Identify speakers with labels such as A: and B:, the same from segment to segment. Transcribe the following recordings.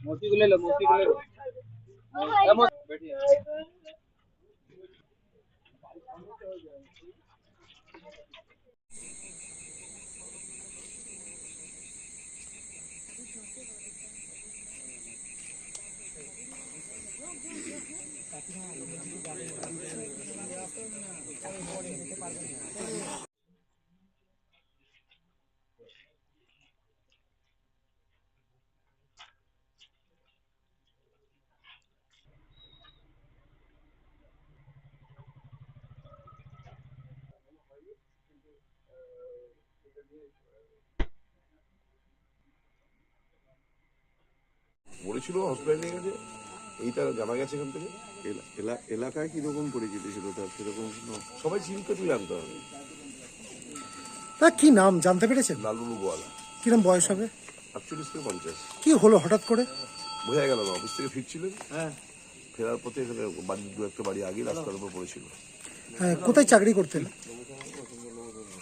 A: मोती को ले लो, मोती को ले लो। बैठिए।
B: বলেছিল হসপিটালে নিয়ে গেছে, এইটা জানা গেছে এখান থেকে।
C: এলাকায় কিরকম পরিচিতি ছিল তার, সেরকম
B: সবাই চিনতে তুই জানতে হবে।
D: তা কি নাম জানতে পেরেছেন?
B: লালুলু গোয়ালা।
D: কিরম বয়স হবে?
B: 48 থেকে 50।
D: কি হলো হঠাৎ করে?
B: বোঝা গেল না, অফিস থেকে ফিরছিলেন, ফেরার পথে এখানে বাড়ি দু একটা বাড়ি আগে রাস্তার উপর পড়েছিল।
D: হ্যাঁ, কোথায় চাকরি করতেন?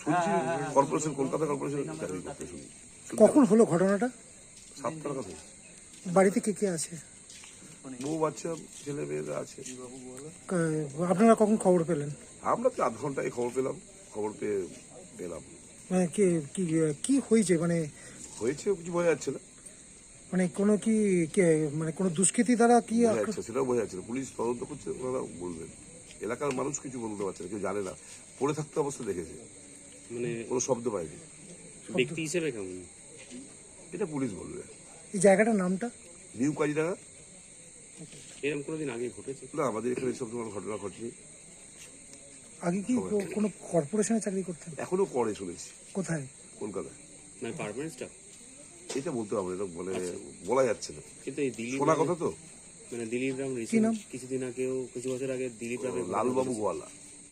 B: শুনছি কর্পোরেশন, কলকাতা কর্পোরেশন চাকরি করতে শুনি।
D: কখন হলো ঘটনাটা?
B: 7টার কথা।
D: বাড়িতে কে কে আছে?
B: বউ বাচ্চা ছেলে মেয়েরা আছে।
D: আপনারা কখন খবর পেলেন?
B: আমরা তো 8 ঘন্টায় খবর পেলাম, খবর পেয়ে পেলাম।
D: মানে কি হয়েছে? মানে
B: হয়েছে কিছু বোঝা যাচ্ছে না,
D: মানে কোনো মানে কোনো দুষ্কৃতী দ্বারা কি?
B: বোঝা যাচ্ছে সেটাও বোঝা যাচ্ছে না। পুলিশ তদন্ত করছে, ওনারা বলবেন। এলাকার মানুষ কিছু বলতে পারছে না, কেউ জানে না। পড়ে থাকতে অবস্থা দেখেছে, মানে কোনো শব্দ পায়নি।
E: ব্যক্তি হিসেবে কেমন
B: এটা পুলিশ বলবে।
D: এই জায়গাটার নামটা?
B: নিউ কাজিরাঙ্গা।
E: এরকম কোনোদিন আগে ঘটেছে
B: না, আমাদের এখানে এসব ধরনের ঘটনা ঘটেনি।
D: আগে কি কোনো কর্পোরেশনে চাকরি করতেন?
B: এখনো করে শুনেছি।
D: কোথায়?
B: কলকাতায়।
E: মানে পার্মানেন্ট স্টাফ?
B: এটা বলতে হবে না, মানে বলা যাচ্ছে না,
E: কিন্তু এই দিলীপ
B: শোনা কথা তো।
E: মানে দিলীপ রাম কিছুদিন আগেও, কিছু বছর আগে দিলীপ রামের
B: লালবাবু গোয়ালা।